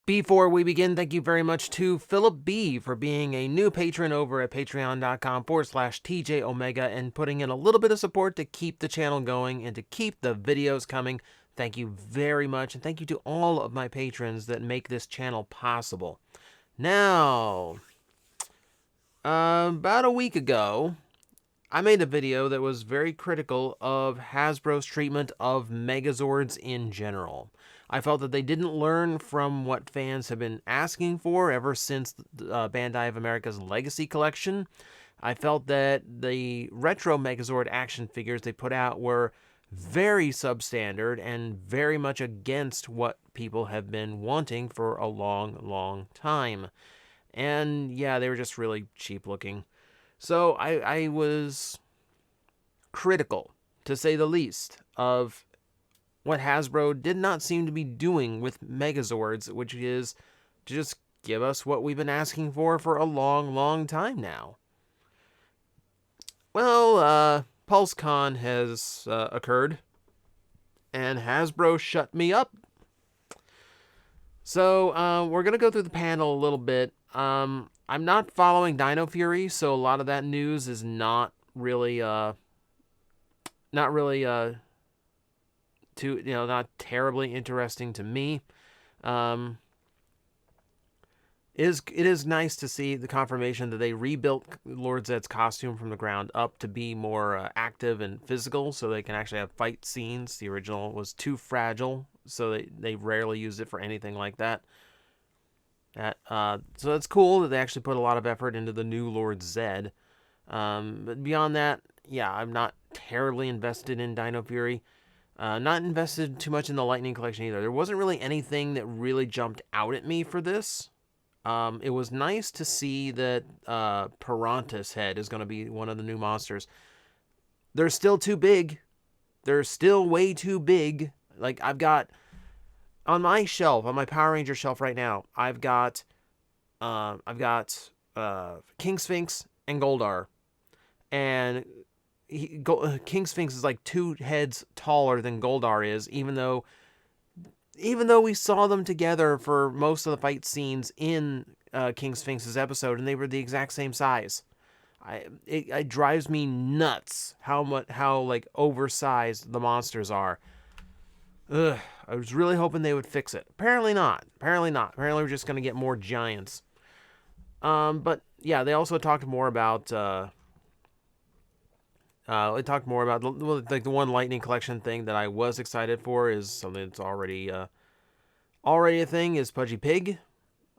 Before we begin, thank you very much to Philip B. for being a new patron over at patreon.com/TJOmega and putting in a little bit of support to keep the channel going and to keep the videos coming. Thank you very much, and thank you to all of my patrons that make this channel possible. Now, about a week ago, I made a video that was very critical of Hasbro's treatment of Megazords in general. I felt that they didn't learn from what fans have been asking for ever since Bandai of America's Legacy Collection. I felt that the retro Megazord action figures they put out were very substandard and very much against what people have been wanting for a long time. And yeah, they were just really cheap looking. So I was critical, to say the least, of what Hasbro did not seem to be doing with Megazords, which is to just give us what we've been asking for a long time now. Well, Pulsecon has occurred, and Hasbro shut me up. So we're going to go through the panel a little bit. I'm not following Dino Fury, so a lot of that news is not really not terribly interesting to me. It is nice to see the confirmation that they rebuilt Lord Zedd's costume from the ground up to be more active and physical, so they can actually have fight scenes. The original was too fragile, so they rarely used it for anything like that. So it's cool that they actually put a lot of effort into the new Lord Zedd. But beyond that, yeah, I'm not terribly invested in Dino Fury. Not invested too much in the Lightning Collection either. There wasn't really anything that really jumped out at me for this. It was nice to see that Piranha's head is going to be one of the new monsters. They're still too big. They're still way too big. Like, I've got... On my shelf, on my Power Ranger shelf right now, I've got King Sphinx and Goldar. And King Sphinx is like 2 heads taller than Goldar is, even though we saw them together for most of the fight scenes in King Sphinx's episode, and they were the exact same size. It drives me nuts how like oversized the monsters are. Ugh, I was really hoping they would fix it. Apparently not. Apparently we're just going to get more giants. But yeah, they also talked more about the one Lightning Collection thing that I was excited for is something that's already a thing, is Pudgy Pig.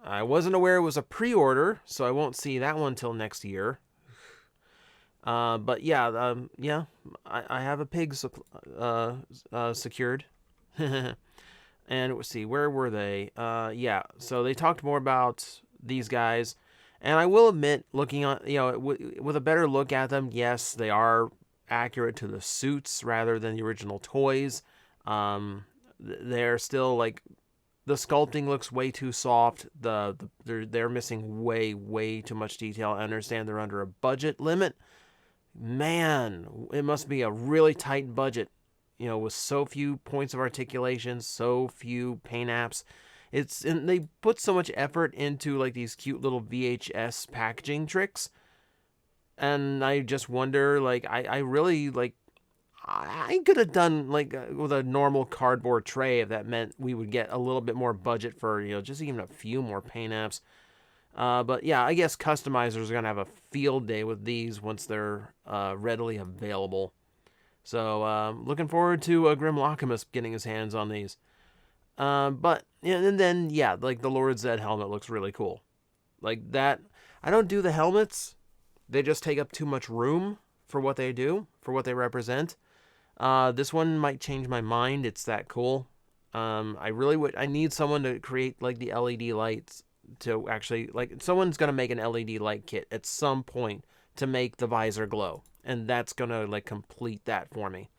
I wasn't aware it was a pre-order, so I won't see that one till next year. But yeah, I have a pig secured. And let's see, where were they? Yeah, so they talked more about these guys, and I will admit, looking on, with a better look at them, yes, they are accurate to the suits rather than the original toys. They're still like, the sculpting looks way too soft. They're missing way too much detail. I understand they're under a budget limit. Man, it must be a really tight budget. With so few points of articulation, so few paint apps. And they put so much effort into like these cute little VHS packaging tricks. And I just wonder, like, I really, like, I could have done, like, with a normal cardboard tray if that meant we would get a little bit more budget for, just even a few more paint apps. But yeah, I guess customizers are going to have a field day with these once they're readily available. So, looking forward to Grim Lockamus getting his hands on these. But, and then, yeah, like the Lord Zedd helmet looks really cool. Like that, I don't do the helmets. They just take up too much room for what they do, for what they represent. This one might change my mind. It's that cool. I need someone to create, like, the LED lights to actually, like, someone's going to make an LED light kit at some point to make the visor glow. And that's going to, like, complete that for me.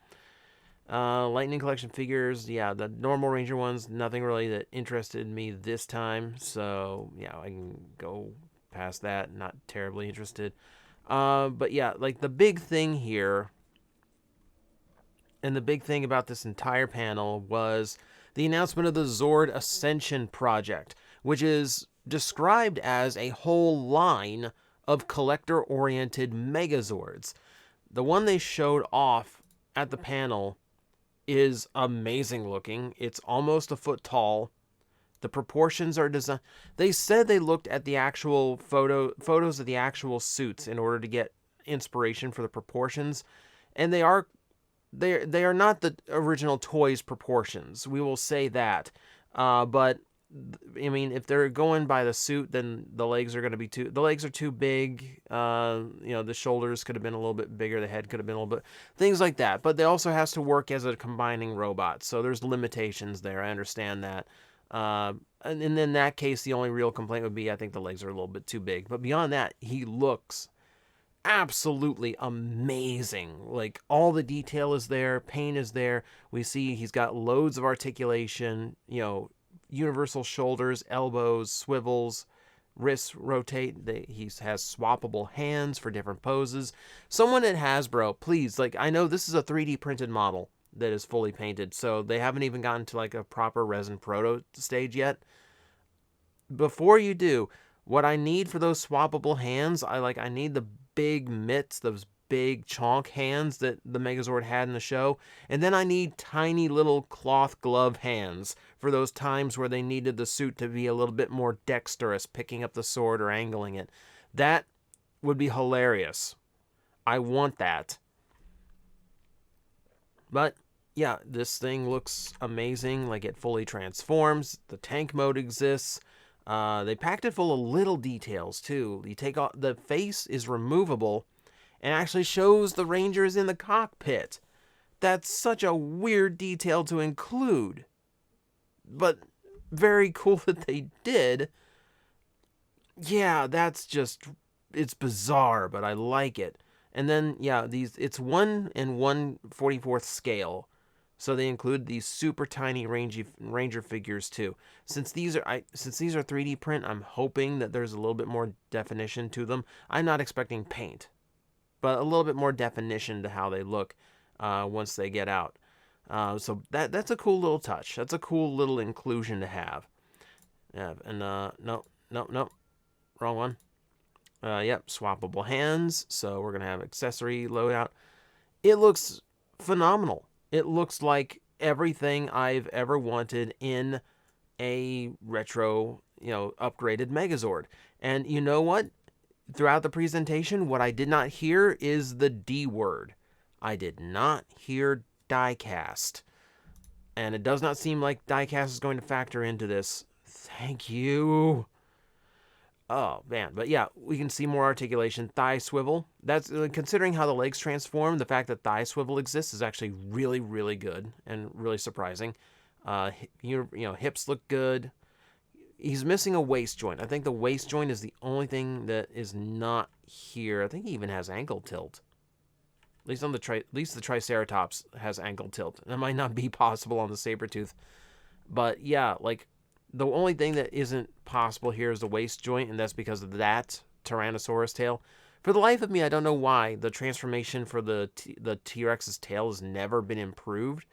Lightning Collection figures, yeah, the normal Ranger ones, nothing really that interested me this time. So, yeah, I can go past that, not terribly interested. But yeah, like the big thing here, and the big thing about this entire panel was the announcement of the Zord Ascension project, which is described as a whole line of collector-oriented Megazords. The one they showed off at the panel is amazing looking. It's almost a foot tall. The proportions are designed. They said they looked at the actual photos of the actual suits in order to get inspiration for the proportions, and they are not the original toys proportions. We will say that, but I mean, if they're going by the suit, then the legs are too big. The shoulders could have been a little bit bigger. The head could have been a little bit, things like that. But they also has to work as a combining robot, so there's limitations there. I understand that. And in that case, the only real complaint would be I think the legs are a little bit too big. But beyond that, he looks absolutely amazing. Like, all the detail is there, paint is there. We see he's got loads of articulation, universal shoulders, elbows, swivels, wrists rotate. He has swappable hands for different poses. Someone at Hasbro, please, I know this is a 3D printed model that is fully painted, so they haven't even gotten to a proper resin proto stage yet. Before you do, what I need for those swappable hands, I need the big mitts, those big chonk hands that the Megazord had in the show, and then I need tiny little cloth glove hands for those times where they needed the suit to be a little bit more dexterous, picking up the sword or angling it. That would be hilarious. I want that. But yeah, this thing looks amazing. It fully transforms. The tank mode exists. They packed it full of little details too. You take off the face is removable, and actually shows the Rangers in the cockpit. That's such a weird detail to include, but very cool that they did. Yeah, it's bizarre, but I like it. And then, yeah, it's 1 1/44 scale. So they include these super tiny Ranger figures too. Since these are 3D print, I'm hoping that there's a little bit more definition to them. I'm not expecting paint, but a little bit more definition to how they look once they get out. So that's a cool little touch. That's a cool little inclusion to have. Yeah, and no, wrong one. Yep, swappable hands. So we're gonna have accessory loadout. It looks phenomenal. It looks like everything I've ever wanted in a retro, upgraded Megazord. And you know what? Throughout the presentation, what I did not hear is the D word. I did not hear diecast. And it does not seem like diecast is going to factor into this. Thank you. Oh, man. But yeah, we can see more articulation. Thigh swivel. That's considering how the legs transform, the fact that thigh swivel exists is actually really, really good and really surprising. Hips look good. He's missing a waist joint. I think the waist joint is the only thing that is not here. I think he even has ankle tilt. At least the Triceratops has ankle tilt. That might not be possible on the Sabretooth. But yeah, the only thing that isn't possible here is the waist joint, and that's because of that Tyrannosaurus tail. For the life of me, I don't know why the transformation for the T-Rex's tail has never been improved.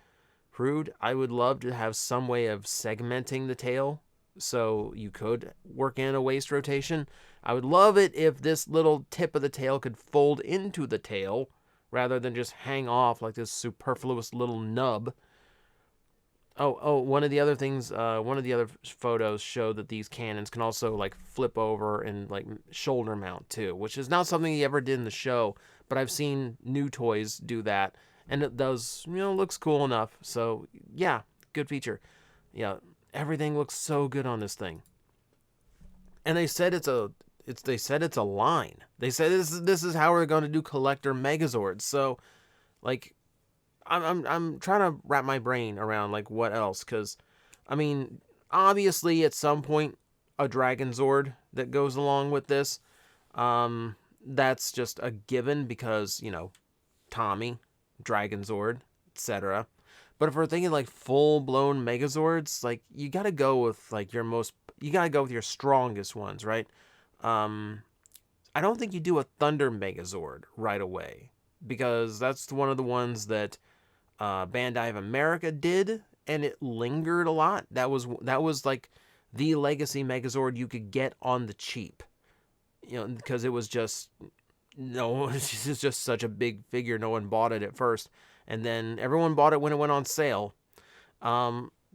I would love to have some way of segmenting the tail so you could work in a waist rotation. I would love it if this little tip of the tail could fold into the tail rather than just hang off like this superfluous little nub. One of the other things, one of the other photos showed that these cannons can also flip over and shoulder mount too, which is not something he ever did in the show, but I've seen new toys do that, and it does, looks cool enough. So yeah, good feature. Yeah, everything looks so good on this thing. And they said it's a line. They said this is how we're going to do collector Megazords. So I'm trying to wrap my brain around what else, because I mean, obviously at some point a Dragon Zord that goes along with this. That's just a given because, Tommy, Dragon Zord, etc. But if we're thinking full-blown Megazords, you got to go with your strongest ones, right? I don't think you do a Thunder Megazord right away, because that's one of the ones that Bandai of America did, and it lingered a lot. That was the Legacy Megazord you could get on the cheap. Because it was just, no, it's just such a big figure. No one bought it at first. And then everyone bought it when it went on sale.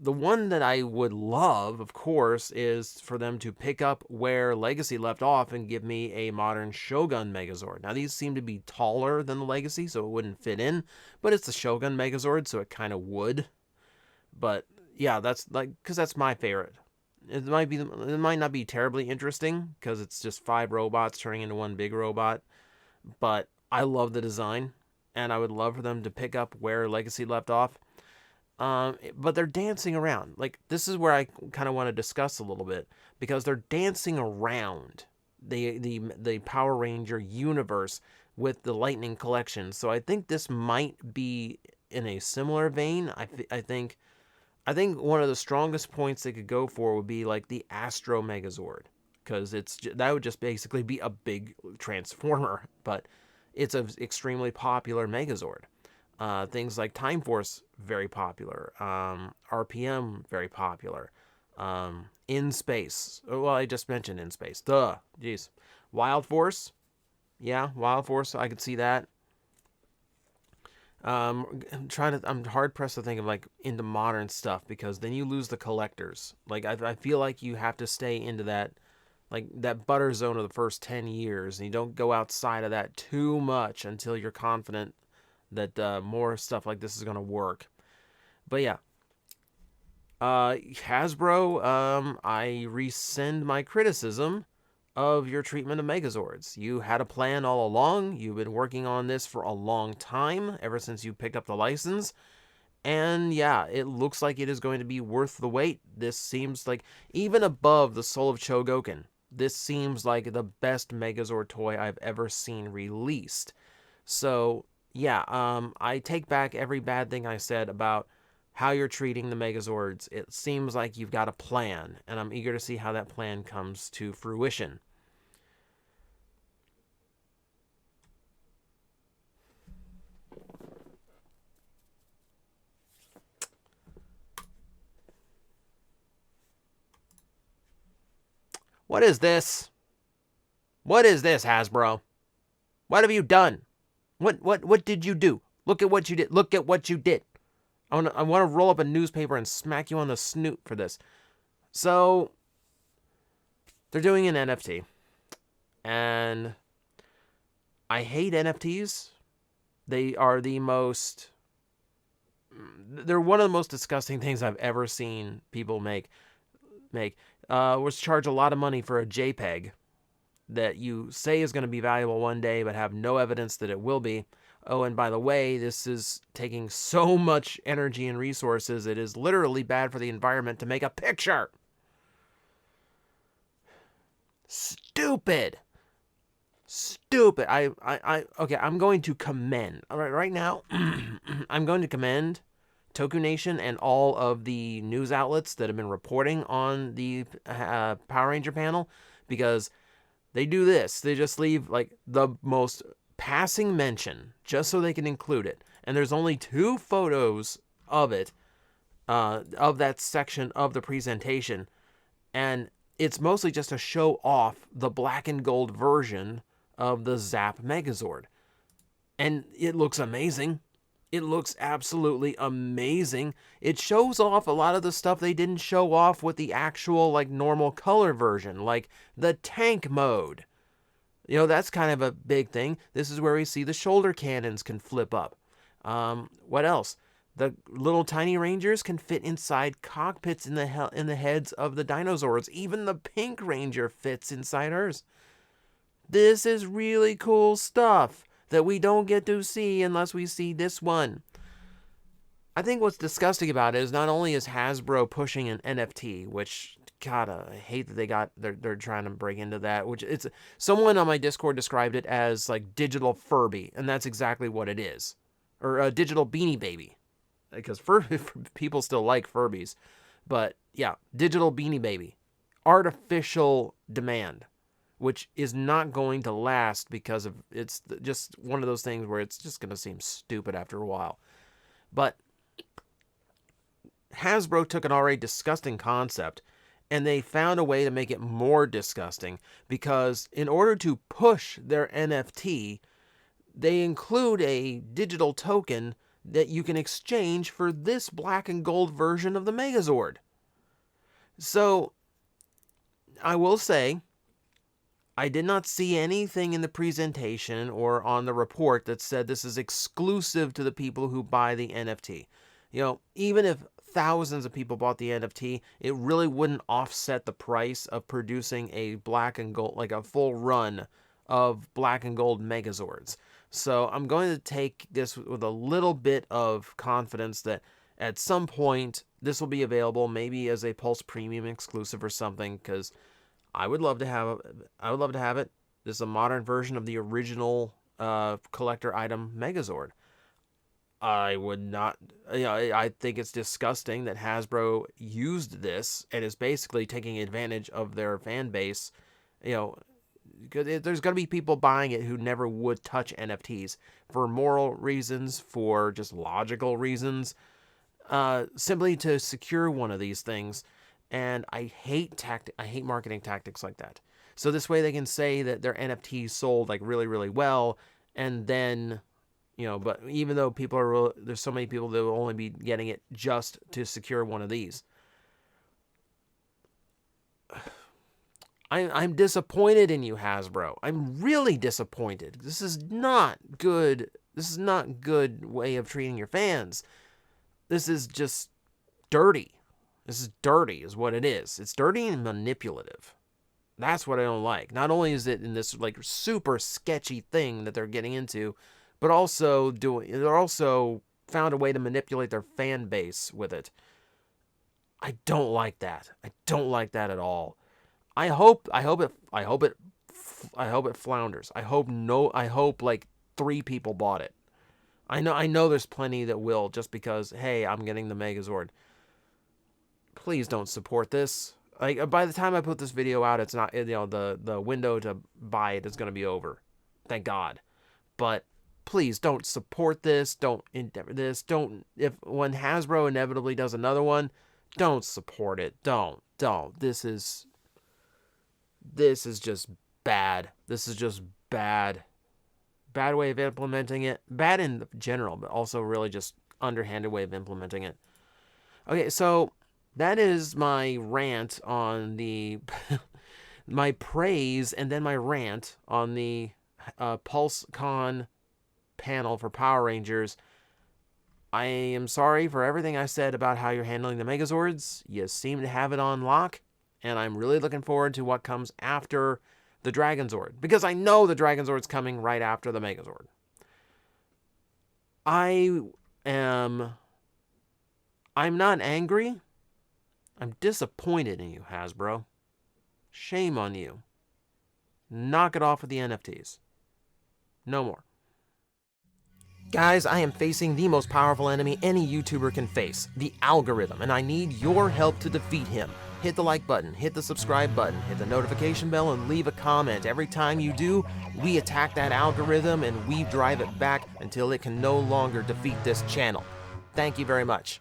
The one that I would love, of course, is for them to pick up where Legacy left off and give me a modern Shogun Megazord. Now, these seem to be taller than the Legacy, so it wouldn't fit in, but it's the Shogun Megazord, so it kind of would. But yeah, that's because that's my favorite. It might not be terribly interesting because it's just 5 robots turning into one big robot, but I love the design, and I would love for them to pick up where Legacy left off. But they're dancing around. Like, this is where I kind of want to discuss a little bit, because they're dancing around the Power Ranger universe with the Lightning Collection. So I think this might be in a similar vein. I think one of the strongest points they could go for would be like the Astro Megazord, because that would just basically be a big transformer, but it's an extremely popular Megazord. Things like Time Force, very popular. RPM, very popular. In Space. Well, I just mentioned In Space. Duh. Jeez. Wild Force. Yeah, Wild Force. I could see that. I'm hard pressed to think of like into modern stuff, because then you lose the collectors. Like, I feel like you have to stay into that, like that butter zone of the first 10 years, and you don't go outside of that too much until you're confident that more stuff like this is going to work. But yeah, Hasbro, I rescind my criticism of your treatment of Megazords. You had a plan all along. You've been working on this for a long time, ever since you picked up the license. And yeah, it looks like it is going to be worth the wait. This seems like, even above the Soul of Chogokin, this seems like the best Megazord toy I've ever seen released. So yeah, I take back every bad thing I said about how you're treating the Megazords. It seems like you've got a plan, and I'm eager to see how that plan comes to fruition. What is this? What is this, Hasbro? What have you done? What did you do? Look at what you did. Look at what you did. I want to roll up a newspaper and smack you on the snoot for this. So, they're doing an NFT. And I hate NFTs. They are they're one of the most disgusting things I've ever seen people make. Was charge a lot of money for a JPEG that you say is going to be valuable one day, but have no evidence that it will be. Oh, and by the way, this is taking so much energy and resources, it is literally bad for the environment to make a picture. Stupid. Okay, I'm going to commend. All right now, I'm going to commend Toku Nation and all of the news outlets that have been reporting on the Power Ranger panel, because they do this. They just leave like the most passing mention just so they can include it. And there's only 2 photos of it, of that section of the presentation. And it's mostly just to show off the black and gold version of the Zap Megazord. And it looks amazing. It looks absolutely amazing. It shows off a lot of the stuff they didn't show off with the actual, like, normal color version, like the tank mode. That's kind of a big thing. This is where we see the shoulder cannons can flip up. What else? The little tiny Rangers can fit inside cockpits in the heads of the Dinosaurs. Even the pink Ranger fits inside hers. This is really cool stuff that we don't get to see unless we see this one. I think what's disgusting about it is not only is Hasbro pushing an NFT, which, God, I hate that they're trying to break into that, which it's, someone on my Discord described it as like digital Furby, and that's exactly what it is. Or a digital Beanie Baby, because people still like Furbies. But yeah, digital Beanie Baby. Artificial demand, which is not going to last, because of it's just one of those things where it's just going to seem stupid after a while. But Hasbro took an already disgusting concept And they found a way to make it more disgusting because in order to push their NFT, they include a digital token that you can exchange for this black and gold version of the Megazord. So, I will say, I did not see anything in the presentation or on the report that said this is exclusive to the people who buy the NFT. You know, even if thousands of people bought the NFT, it really wouldn't offset the price of producing a black and gold, like a full run of black and gold Megazords. So I'm going to take this with a little bit of confidence that at some point this will be available, maybe as a Pulse Premium exclusive or something, because I would love to have it. This is a modern version of the original collector item Megazord. I would not, I think it's disgusting that Hasbro used this and is basically taking advantage of their fan base. Because there's going to be people buying it who never would touch NFTs for moral reasons, for just logical reasons, simply to secure one of these things. And I hate marketing tactics like that. So this way they can say that their NFTs sold like really, really well, and then, but even though there's so many people that will only be getting it just to secure one of these. I'm disappointed in you, Hasbro. I'm really disappointed. This is not good. This is not good way of treating your fans. This is just dirty. This is dirty is what it is. It's dirty and manipulative. That's what I don't like. Not only is it in this like super sketchy thing that they're getting into, but they're also found a way to manipulate their fan base with it. I don't like that. I don't like that at all. I hope it flounders. I hope like 3 people bought it. I know there's plenty that will, just because, hey, I'm getting the Megazord. Please don't support this. Like, by the time I put this video out, it's not, the window to buy it is going to be over. Thank God. But please don't support this. Don't endeavor this. When Hasbro inevitably does another one, don't support it. Don't. This is just bad. This is just bad. Bad way of implementing it. Bad in general, but also really just underhanded way of implementing it. Okay, so that is my rant on the my praise and then my rant on the Pulsecon panel for Power Rangers. I am sorry for everything I said about how you're handling the Megazords. You seem to have it on lock, and I'm really looking forward to what comes after the Dragonzord, because I know the Dragonzord's coming right after the Megazord. I'm not angry. I'm disappointed in you, Hasbro. Shame on you. Knock it off with the NFTs. No more. Guys, I am facing the most powerful enemy any YouTuber can face, the algorithm, and I need your help to defeat him. Hit the like button, hit the subscribe button, hit the notification bell, and leave a comment. Every time you do, we attack that algorithm and we drive it back until it can no longer defeat this channel. Thank you very much.